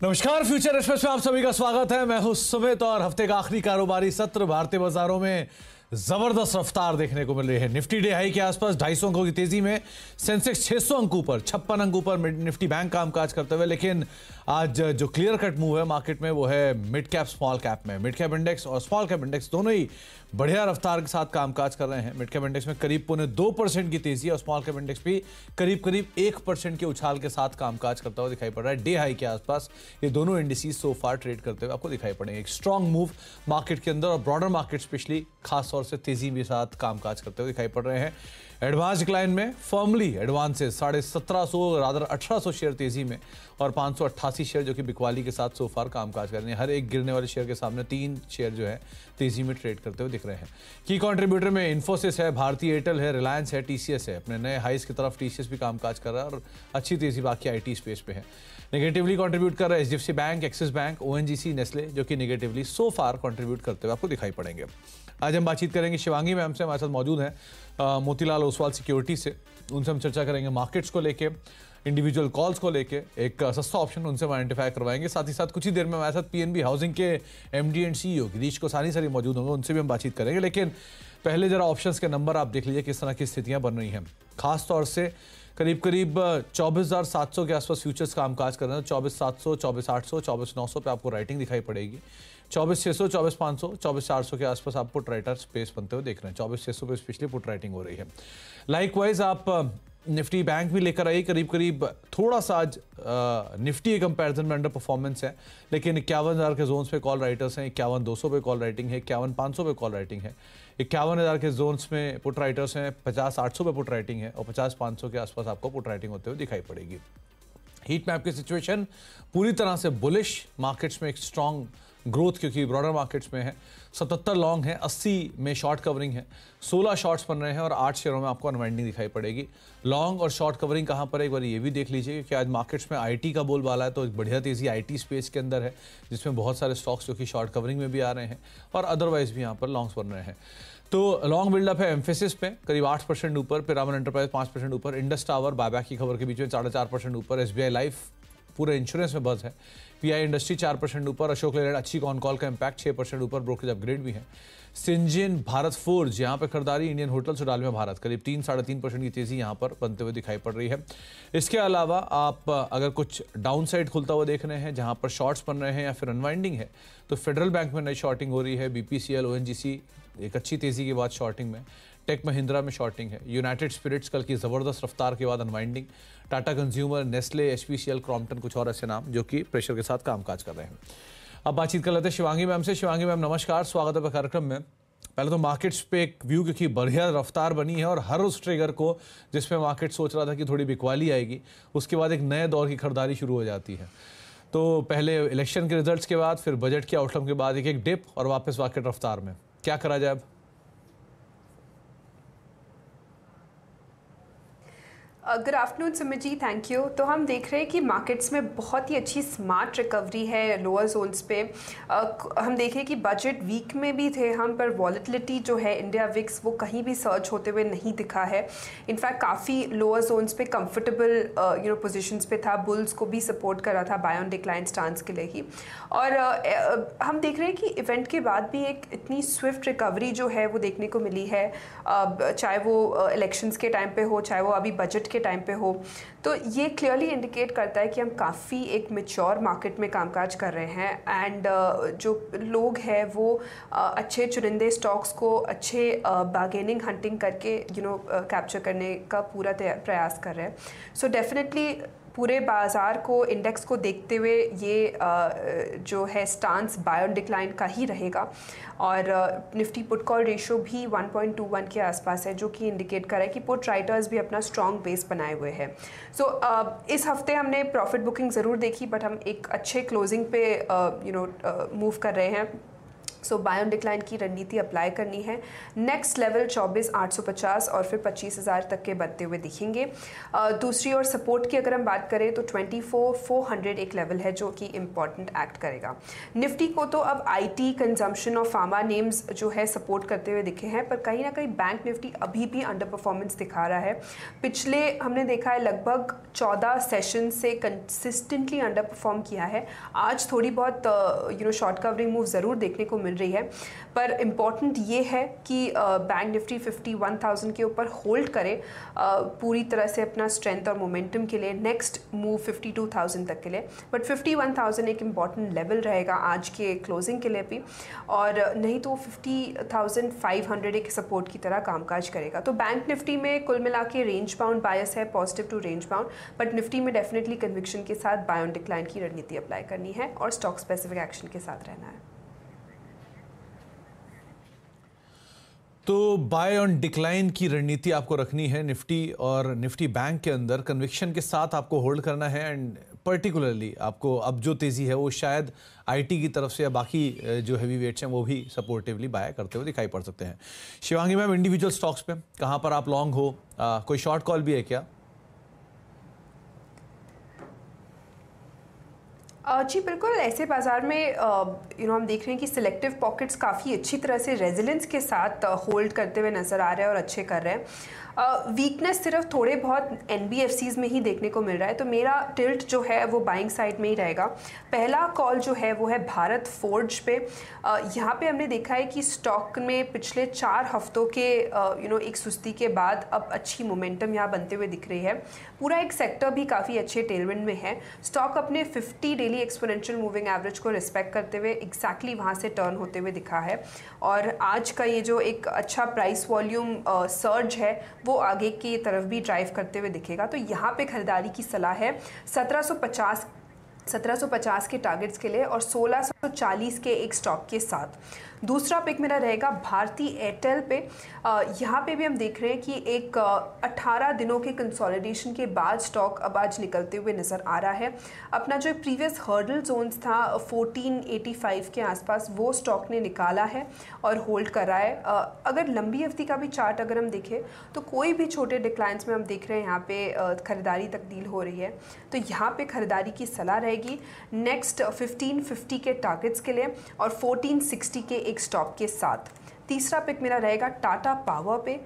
नमस्कार, future express में आप सभी का स्वागत है। मैं हूं सुमित और हफ्ते का आखिरी कारोबारी सत्र भारतीय बाजारों में जबरदस्त रफ्तार देखने को मिल रही है। निफ्टी डे हाई के आसपास 250 अंकों की तेजी में, सेंसेक्स 600 अंक ऊपर, 56 अंक ऊपर निफ्टी बैंक कामकाज करते हुए। लेकिन आज जो क्लियर कट मूव है मार्केट में वो है मिड कैप स्मॉल कैप में। मिड कैप इंडेक्स और स्मॉल कैप इंडेक्स दोनों ही बढ़िया रफ्तार के साथ कामकाज कर रहे हैं। मिड कैप इंडेक्स में करीब 2% की तेजी और स्मॉल कैप इंडेक्स भी करीब 1% के उछाल के साथ कामकाज करता हुआ दिखाई पड़ रहा है। डे हाई के आसपास ये दोनों इंडिसेस सो फार ट्रेड करते हुए आपको दिखाई पड़ेंगे। एक स्ट्रॉन्ग मूव मार्केट के अंदर और ब्रॉडर मार्केट स्पेशली खास तौर से तेजी के साथ कामकाज करते हुए दिखाई पड़ रहे हैं। एडवांस डिक्लाइन में फर्मली एडवांसेस 1750 रादर 1800 शेयर तेजी में और 588 शेयर जो कि बिकवाली के साथ सो फार कामकाज कर रहे हैं। हर एक गिरने वाले शेयर के सामने 3 शेयर जो है तेजी में ट्रेड करते हुए दिख रहे हैं। की कंट्रीब्यूटर में इन्फोसिस है, भारतीय एयरटेल है, रिलायंस है, टीसीएस है। अपने नए हाइस की तरफ टीसीएस भी कामकाज कर रहा है और अच्छी तेजी बाकी आईटी स्पेस पे है। नेगेटिवली कंट्रीब्यूट कर रहा है HDFC bank, axis bank, ONGC, Nestle जो कि नेगेटिवली सो फार कंट्रीब्यूट करते हुए आपको दिखाई पड़ेंगे। आज हम बातचीत करेंगे शिवांगी मैम से, हमारे साथ मौजूद हैं मोतीलाल ओसवाल सिक्योरिटी से। उनसे हम चर्चा करेंगे मार्केट्स को लेके, इंडिविजुअल कॉल्स को लेके, एक सस्ता ऑप्शन उनसे हम आइडेंटिफाई करवाएंगे। साथ ही साथ कुछ ही देर में हमारे साथ पीएनबी हाउसिंग के MD and CEO Girish Kausani sir मौजूद होंगे, उनसे भी हम बातचीत करेंगे। लेकिन पहले जरा ऑप्शंस के नंबर आप देख लीजिए किस तरह की स्थितियां बन रही हैं। खास तौर से करीब 24,700 के आसपास फ्यूचर्स कामकाज कर रहे हैं। 24,700, 24,800, 24,900 पे आपको राइटिंग दिखाई पड़ेगी। 24,600, 24,500, 24,400 के आसपास आप पुट राइटर स्पेस बनते हुए देख रहे हैं। 24,600 पे स्पेशली पुट राइटिंग हो रही है। लाइकवाइज आप निफ्टी बैंक भी लेकर आई, करीब थोड़ा सा आज निफ्टी के कंपैरिजन में अंडर परफॉर्मेंस है। लेकिन 51,000 के जोन्स पे कॉल राइटर्स हैं, 51,200 पे कॉल राइटिंग है, 51,500 पे कॉल राइटिंग है। 51,000 के जोन्स में पुट राइटर्स हैं, 50,800 पे पुट राइटिंग है और 50,500 के आसपास आपको पुट राइटिंग होते हुए दिखाई पड़ेगी। हीट मैप की सिचुएशन पूरी तरह से बुलिश, मार्केट्स में एक स्ट्रॉन्ग ग्रोथ क्योंकि ब्रॉडर मार्केट्स में है। 77 लॉन्ग है, 80 में शॉर्ट कवरिंग है, 16 शॉर्ट्स बन रहे हैं और 8 शेयरों में आपको अनवाइंडिंग दिखाई पड़ेगी। लॉन्ग और शॉर्ट कवरिंग कहाँ पर है एक बार ये भी देख लीजिए कि आज मार्केट्स में आईटी का बोलबाला है, तो एक बढ़िया तेजी आईटी स्पेस के अंदर है जिसमें बहुत सारे स्टॉक्स जो कि शॉर्ट कवरिंग में भी आ रहे हैं और अदरवाइज भी यहाँ पर लॉन्ग्स बन रहे हैं। तो लॉन्ग बिल्डअप है एम्फेसिस पे करीब 8% ऊपर, पिरामल एंटरप्राइज 5% ऊपर, इंडस टावर बायबैक की खबर के बीच में 4.5% ऊपर, एसबीआई लाइफ पूरे इंश्योरेंस में बज है, पीआई इंडस्ट्री 4% ऊपर, अशोक लेलैंड अच्छी कॉन कॉल का इम्पैक्ट 6% ऊपर, ब्रोकरेज अपग्रेड भी है। सिंजिन, भारत फोर्ज यहाँ पर खरीदारी, इंडियन होटल्स और डालमिया भारत करीब 3-3.5% की तेजी यहाँ पर बनते हुए दिखाई पड़ रही है। इसके अलावा आप अगर कुछ डाउन साइड खुलता हुआ देख रहे हैं जहाँ पर शॉर्ट्स बन रहे हैं या फिर अनवाइंडिंग है, तो फेडरल बैंक में नई शॉर्टिंग हो रही है, बीपीसीएल, ओएनजीसी एक अच्छी तेजी के बाद शॉर्टिंग में, टेक महिंद्रा में शॉर्टिंग है, यूनाइटेड स्पिरिट्स कल की ज़बरदस्त रफ्तार के बाद unwinding, Tata consumer, Nestle, HPCL, Crompton, कुछ और ऐसे नाम जो कि प्रेशर के साथ कामकाज कर रहे हैं। अब बातचीत कर लेते हैं शिवांगी मैम से। शिवांगी मैम नमस्कार, स्वागत है कार्यक्रम में। पहले तो मार्केट्स पे एक व्यू क्योंकि बढ़िया रफ्तार बनी है और हर उस ट्रिगर को जिसमें मार्केट सोच रहा था कि थोड़ी बिकवाली आएगी, उसके बाद एक नए दौर की खरीदारी शुरू हो जाती है। तो पहले इलेक्शन के रिजल्ट्स के बाद, फिर बजट के आउटकम के बाद एक डिप और वापस मार्केट रफ्तार में, क्या करा जाए अब? Good afternoon Sumit ji, thank you. तो हम देख रहे हैं कि मार्केट्स में बहुत ही अच्छी स्मार्ट रिकवरी है लोअर जोन्स पे। हम देखें कि बजट वीक में भी थे हम, पर वॉलेटिलिटी जो है इंडिया विक्स वो कहीं भी सर्च होते हुए नहीं दिखा है। इनफैक्ट काफ़ी लोअर जोन्स पे कंफर्टेबल पोजीशंस पे था, बुल्स को भी सपोर्ट कर रहा था बाय ऑन डिक्लाइन स्टांस के लिए ही। और हम देख रहे हैं कि इवेंट के बाद भी एक इतनी स्विफ्ट रिकवरी जो है वो देखने को मिली है, चाहे वो इलेक्शंस के टाइम पे हो, चाहे वो अभी बजट के टाइम पे हो। तो ये क्लियरली इंडिकेट करता है कि हम काफ़ी एक मैच्योर मार्केट में कामकाज कर रहे हैं एंड जो लोग हैं वो अच्छे चुनिंदे स्टॉक्स को अच्छे बार्गेनिंग हंटिंग करके कैप्चर करने का पूरा प्रयास कर रहे हैं। सो डेफिनेटली पूरे बाज़ार को, इंडेक्स को देखते हुए ये जो है स्टांस बाय ऑन डिक्लाइन का ही रहेगा और निफ्टी पुट कॉल रेशियो भी 1.21 के आसपास है, जो कि इंडिकेट कर रहा है कि पुट राइटर्स भी अपना स्ट्रॉन्ग बेस बनाए हुए हैं। सो इस हफ्ते हमने प्रॉफिट बुकिंग ज़रूर देखी, बट हम एक अच्छे क्लोजिंग पे मूव कर रहे हैं। सो बाय ऑन डिक्लाइन की रणनीति अप्लाई करनी है। नेक्स्ट लेवल 24,850 और फिर 25,000 तक के बनते हुए दिखेंगे। दूसरी ओर सपोर्ट की अगर हम बात करें तो 24,400 एक लेवल है जो कि इम्पॉर्टेंट एक्ट करेगा। निफ्टी को तो अब आईटी, कंजम्पशन और फार्मा नेम्स जो है सपोर्ट करते हुए दिखे हैं, पर कहीं ना कहीं बैंक निफ्टी अभी भी अंडर परफॉर्मेंस दिखा रहा है। पिछले हमने देखा है लगभग 14 सेशन से कंसिस्टेंटली अंडर परफॉर्म किया है। आज थोड़ी बहुत शॉर्ट कवरिंग मूव ज़रूर देखने को मिल रही है, पर इम्पॉर्टेंट ये है कि बैंक निफ्टी 51,000 के ऊपर होल्ड करे पूरी तरह से अपना स्ट्रेंथ और मोमेंटम के लिए। नेक्स्ट मूव 52,000 तक के लिए, बट 51,000 एक इम्पॉर्टेंट लेवल रहेगा आज के क्लोजिंग के लिए भी, और नहीं तो 50,500 एक सपोर्ट की तरह कामकाज करेगा। तो बैंक निफ्टी में कुल मिला के रेंज बाउंड बायस है, positive to range bound, but Nifty में डेफिनेटली कन्विक्शन के साथ बाय ऑन डिक्लाइन की रणनीति अप्लाई करनी है और स्टॉक स्पेसिफिक एक्शन के साथ रहना है। तो बाय ऑन डिक्लाइन की रणनीति आपको रखनी है निफ्टी और निफ्टी बैंक के अंदर, कन्विक्शन के साथ आपको होल्ड करना है। एंड पर्टिकुलरली आपको अब जो तेज़ी है वो शायद आईटी की तरफ से या बाकी जो हैवी वेट्स हैं वो भी सपोर्टिवली बाय करते हुए दिखाई पड़ सकते हैं। शिवांगी मैम, इंडिविजुअल स्टॉक्स पे कहाँ पर आप लॉन्ग हो, कोई शॉर्ट कॉल भी है क्या? जी बिल्कुल, ऐसे बाज़ार में हम देख रहे हैं कि सिलेक्टिव पॉकेट्स काफ़ी अच्छी तरह से रेजिलेंस के साथ होल्ड करते हुए नज़र आ रहे हैं और अच्छे कर रहे हैं। वीकनेस सिर्फ थोड़े बहुत एनबीएफसीज में ही देखने को मिल रहा है, तो मेरा टिल्ट जो है वो बाइंग साइड में ही रहेगा। पहला कॉल जो है वो है भारत फोर्ज पे। यहाँ पे हमने देखा है कि स्टॉक में पिछले 4 हफ्तों के एक सुस्ती के बाद अब अच्छी मोमेंटम यहाँ बनते हुए दिख रही है। पूरा एक सेक्टर भी काफ़ी अच्छे टेलविंड में है। स्टॉक अपने 50 डेली एक्सपोनेंशियल मूविंग एवरेज को रिस्पेक्ट करते हुए एग्जैक्टली वहाँ से टर्न होते हुए दिखा है, और आज का ये जो एक अच्छा प्राइस वॉल्यूम सर्ज है वो आगे की तरफ भी ड्राइव करते हुए दिखेगा। तो यहाँ पे खरीदारी की सलाह है 1750 के टारगेट्स के लिए और 1640 के एक स्टॉप के साथ। दूसरा पिक मेरा रहेगा भारती एयरटेल पे। यहाँ पे भी हम देख रहे हैं कि एक 18 दिनों के कंसोलिडेशन के बाद स्टॉक अब आज निकलते हुए नज़र आ रहा है। अपना जो प्रीवियस हर्डल जोन्स था 1485 के आसपास वो स्टॉक ने निकाला है और होल्ड कर रहा है। अगर लंबी अवधि का भी चार्ट अगर हम देखें तो कोई भी छोटे डिक्लाइंस में हम देख रहे हैं यहाँ पे खरीदारी तब्दील हो रही है, तो यहाँ पे खरीदारी की सलाह रहेगी नेक्स्ट 1550 के टारगेट्स के लिए और 1460 के एक स्टॉप के साथ। तीसरा पिक मेरा रहेगा टाटा पावर पे।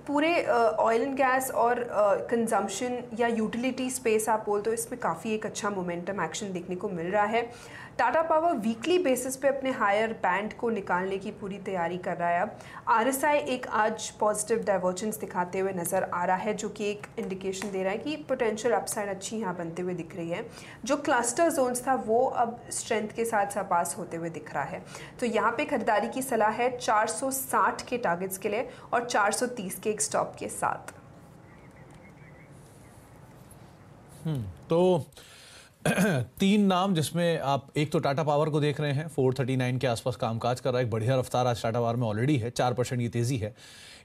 पूरे ऑयल एंड गैस और कंजम्पशन या यूटिलिटी स्पेस आप बोल तो इसमें काफ़ी एक अच्छा मोमेंटम एक्शन देखने को मिल रहा है। टाटा पावर वीकली बेसिस पे अपने हायर बैंड को निकालने की पूरी तैयारी कर रहा है। अब आरएसआई एक आज पॉजिटिव डाइवर्जेंस दिखाते हुए नज़र आ रहा है, जो कि एक इंडिकेशन दे रहा है कि पोटेंशियल अपसाइड अच्छी यहाँ बनते हुए दिख रही है। जो क्लस्टर जोन्स था वो अब स्ट्रेंथ के साथ सरपास होते हुए दिख रहा है। तो यहाँ पे खरीदारी की सलाह है 460 के टारगेट्स के लिए और 430 के एक स्टॉप के साथ। तो 3 नाम जिसमें आप एक तो टाटा पावर को देख रहे हैं, 439 के आसपास कामकाज कर रहा है, एक बढ़िया रफ्तार आज टाटा पावर में ऑलरेडी है, 4% की तेजी है,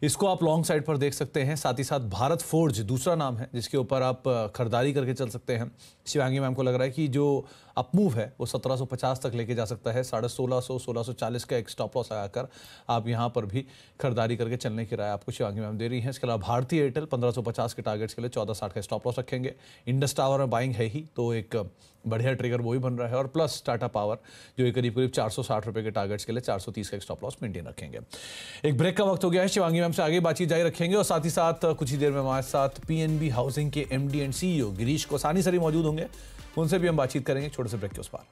इसको आप लॉन्ग साइड पर देख सकते हैं। साथ ही साथ भारत फोर्ज दूसरा नाम है जिसके ऊपर आप खरीदारी करके चल सकते हैं। शिवांगी मैम को लग रहा है कि जो अपमूव है वो 1750 तक लेके जा सकता है। 1650 1640 का एक स्टॉप लॉस लगाकर आप यहाँ पर भी खरीदारी करके चलने की राय आपको शिवांगी मैम दे रही हैं। इसके अलावा भारतीय एयरटेल 1550 के टारगेट्स के लिए 1460 का स्टॉप लॉस रखेंगे। इंडस टावर में बाइंग है ही, तो एक बढ़िया ट्रिगर वो ही बन रहा है, और प्लस टाटा पावर जो करीब करीब 460 रुपये के टारगेट्स के लिए 430 का एक स्टॉप लॉस मेंटेन रखेंगे। एक ब्रेक का वक्त हो गया है। शिवांगी मैम से आगे बातचीत जारी रखेंगे और साथ ही साथ कुछ ही देर में हमारे साथ पीएनबी हाउसिंग के MD and CEO Girish Kausani sir मौजूद होंगे, उनसे भी हम बातचीत करेंगे छोटे से ब्रेक के उस पार।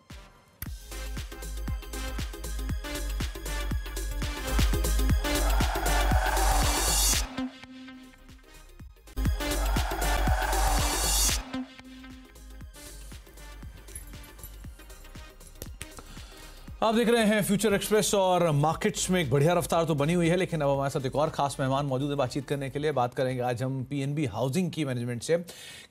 आप देख रहे हैं फ्यूचर एक्सप्रेस और मार्केट्स में एक बढ़िया रफ्तार तो बनी हुई है, लेकिन अब हमारे साथ एक और खास मेहमान मौजूद है बातचीत करने के लिए। बात करेंगे आज हम पीएनबी हाउसिंग की मैनेजमेंट से।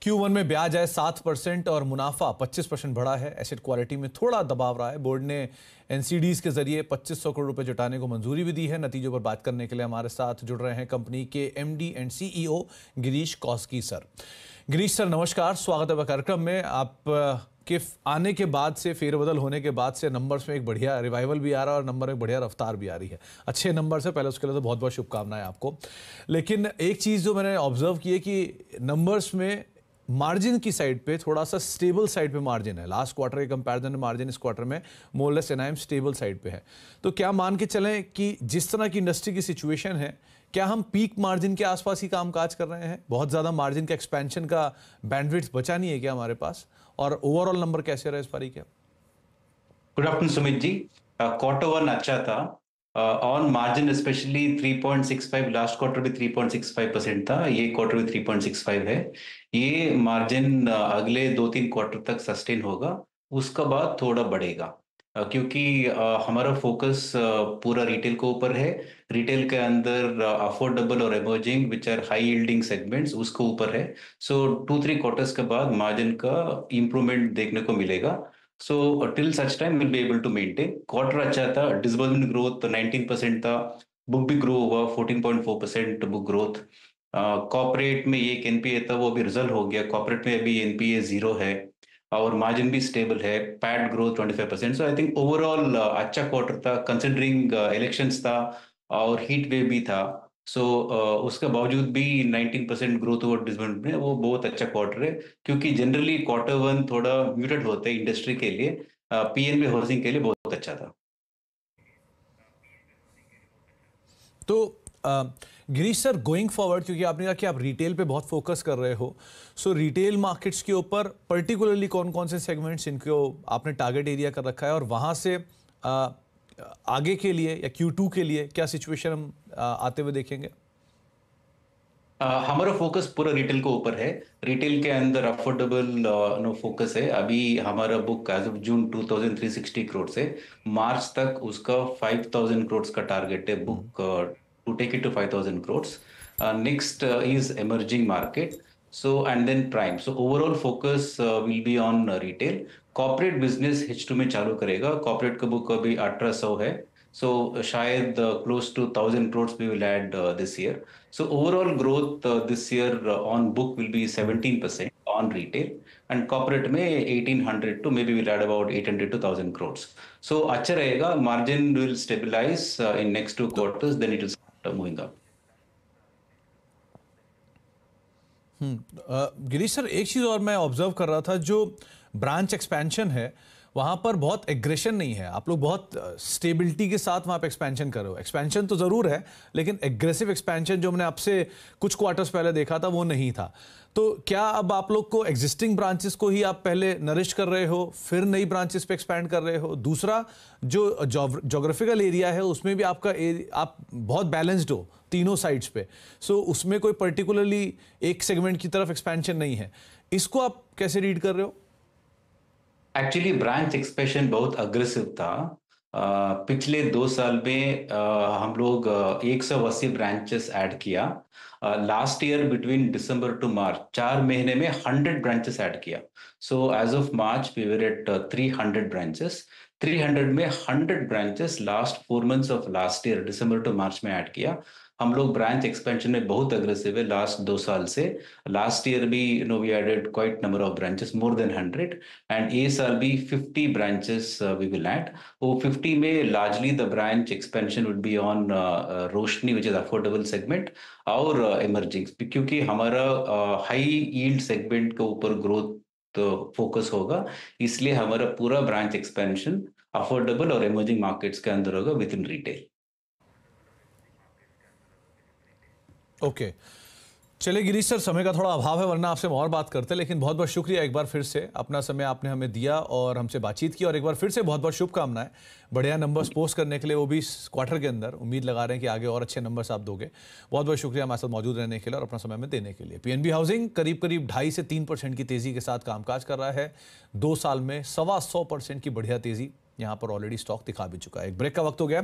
Q1 में ब्याज है 7% और मुनाफा 25% बढ़ा है। एसेट क्वालिटी में थोड़ा दबाव रहा है। बोर्ड ने एनसीडीज के जरिए 2500 करोड़ रुपए जुटाने को मंजूरी भी दी है। नतीजों पर बात करने के लिए हमारे साथ जुड़ रहे हैं कंपनी के MD and CEO Girish Kauski sir. Girish sir नमस्कार, स्वागत है कार्यक्रम में। आप के आने के बाद से, फेरबदल होने के बाद से नंबर्स में एक बढ़िया रिवाइवल भी आ रहा है और नंबर में बढ़िया रफ्तार भी आ रही है। अच्छे नंबर से पहले उसके लिए तो बहुत बहुत शुभकामनाएं आपको। लेकिन एक चीज़ जो मैंने ऑब्जर्व की है कि नंबर्स में मार्जिन की साइड पे थोड़ा सा स्टेबल साइड पे मार्जिन है। लास्ट क्वार्टर के कंपैरिजन में मार्जिन इस क्वार्टर में more less NIM stable side पे है। तो क्या मान के चलें कि जिस तरह की इंडस्ट्री की सिचुएशन है, क्या हम पीक मार्जिन के आसपास ही कामकाज कर रहे हैं? बहुत ज़्यादा मार्जिन का एक्सपेंशन का बैंडविड्थ बचा नहीं है क्या हमारे पास? और ओवरऑल नंबर कैसे रहे इस बारी के? गुड आफ्टरनून सुमित जी। क्वार्टर वन अच्छा था on margin, specially 3.65। Last quarter भी 3.65% था, ये क्वार्टर भी 3.65 है। ये मार्जिन अगले 2-3 क्वार्टर तक सस्टेन होगा, उसका बाद थोड़ा बढ़ेगा क्योंकि हमारा फोकस पूरा रिटेल के ऊपर है। रिटेल के अंदर अफोर्डेबल और emerging which are high yielding segments उसके ऊपर है। सो 2-3 क्वार्टर्स के बाद मार्जिन का इम्प्रूवमेंट देखने को मिलेगा। So till such time we'll be able to maintain. Quarter अच्छा था, डिसबर्समेंट ग्रोथ 19% था, बुक भी ग्रो हुआ 14.4% बुक ग्रोथ। कॉर्पोरेट में एक एनपीए था, वो अभी रिजल्ट हो गया, कॉर्पोरेट में अभी एनपीए 0 है और मार्जिन भी स्टेबल है। PAT growth 25%। So I think overall अच्छा क्वार्टर था, कंसिडरिंग इलेक्शंस था और हीट वेव भी था। सो उसके बावजूद भी 19% ग्रोथ ओवर डिसबर्समेंट में वो बहुत अच्छा क्वार्टर है, क्योंकि जनरली क्वार्टर वन थोड़ा म्यूटेड होता है इंडस्ट्री के लिए। पीएनबी हाउसिंग के लिए बहुत अच्छा था। तो गिरीश सर, गोइंग फॉरवर्ड, क्योंकि आपने कहा कि आप रिटेल पे बहुत फोकस कर रहे हो, सो रिटेल मार्केट्स के ऊपर पर्टिकुलरली कौन कौन से सेगमेंट्स इनको आपने टारगेट एरिया कर रखा है और वहाँ से आगे के लिए या Q2 के लिए क्या सिचुएशन हम आते हुए देखेंगे? हमारा फोकस पूरा रिटेल के ऊपर है। रिटेल के अंदर अफोर्डेबल नो फोकस है। अभी हमारा book as of June 2360 crore से मार्च तक उसका 5000 करोड़ का टारगेट है book, to take it to 5000 crore. Next is emerging market, so and then prime. So overall focus will be on retail. Corporate business H2 में चालू करेगा। कॉर्पोरेट का बुक अभी 1800 है, so शायद close to 1000 crores we will add this year. So overall growth this year on book will be 17% on retail, and corporate में 1800 to maybe we'll add about 800 to 1000 crores. So अच्छा रहेगा, margin will stabilize in next 2 quarters, then it will start moving up. Girish sir, एक चीज़ और मैं observe कर रहा था, जो ब्रांच एक्सपेंशन है वहाँ पर बहुत एग्रेशन नहीं है। आप लोग बहुत स्टेबिलिटी के साथ वहाँ पे एक्सपेंशन कर रहे हो। एक्सपेंशन तो ज़रूर है, लेकिन एग्रेसिव एक्सपेंशन जो हमने आपसे कुछ क्वार्टर्स पहले देखा था वो नहीं था। तो क्या अब आप लोग को एग्जिस्टिंग ब्रांचेस को ही आप पहले नरिश कर रहे हो, फिर नई ब्रांचेस पे एक्सपैंड कर रहे हो? दूसरा, जो जोग्राफिकल एरिया है उसमें भी आप बहुत बैलेंस्ड हो तीनों साइड्स पे, सो उसमें कोई पर्टिकुलरली एक सेगमेंट की तरफ एक्सपेंशन नहीं है। इसको आप कैसे रीड कर रहे हो? एक्चुअली ब्रांच एक्सपेंशन बहुत अग्रेसिव था। पिछले 2 साल में हम लोग 180 ब्रांचेस ऐड किया। Last year between December to March 4 महीने में 100 ब्रांचेस ऐड किया। So as of March we were at 300 branches. 300 में 100 branches last 4 months of last year December to March में ऐड किया। हम लोग ब्रांच एक्सपेंशन में बहुत अग्रेसिव है लास्ट 2 साल से। लास्ट ईयर भी we added quite number of branches, more than 100, and ये साल भी 50 ब्रांचेस वी विल ऐड। वो 50 में largely the branch expansion would be on Roshni which is affordable segment और इमर्जिंग, क्योंकि हमारा हाई यील्ड सेगमेंट के ऊपर ग्रोथ फोकस होगा, इसलिए हमारा पूरा ब्रांच एक्सपेंशन अफोर्डेबल और इमर्जिंग मार्केट्स के अंदर होगा विद इन रिटेल। ओके, चलिए गिरीश सर, समय का थोड़ा अभाव है, वरना आपसे और बात करते, लेकिन बहुत बहुत शुक्रिया एक बार फिर से, अपना समय आपने हमें दिया और हमसे बातचीत की, और एक बार फिर से बहुत बहुत शुभकामनाएं बढ़िया नंबर्स पोस्ट करने के लिए, वो भी इस क्वार्टर के अंदर। उम्मीद लगा रहे हैं कि आगे और अच्छे नंबर्स आप दोगे। बहुत बहुत शुक्रिया हमारे साथ मौजूद रहने के लिए और अपना समय में देने के लिए। पीएनबी हाउसिंग करीब करीब 2.5 से 3% की तेज़ी के साथ कामकाज कर रहा है। 2 साल में 125% की बढ़िया तेज़ी यहाँ पर ऑलरेडी स्टॉक दिखा भी चुका है। एक ब्रेक का वक्त हो गया।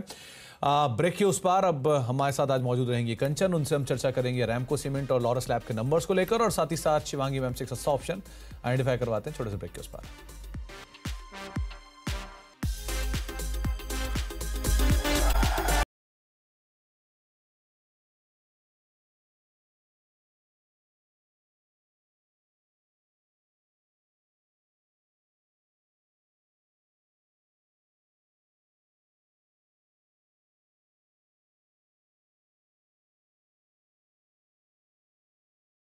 ब्रेक के उस पार अब हमारे साथ आज मौजूद रहेंगे कंचन, उनसे हम चर्चा करेंगे रैमको सीमेंट और लॉरस लैब के नंबर्स को लेकर, और साथ ही साथ शिवांगी मैम से एक सस्ता ऑप्शन आइडेंटिफाई करवाते हैं। छोटे से ब्रेक के उस पार।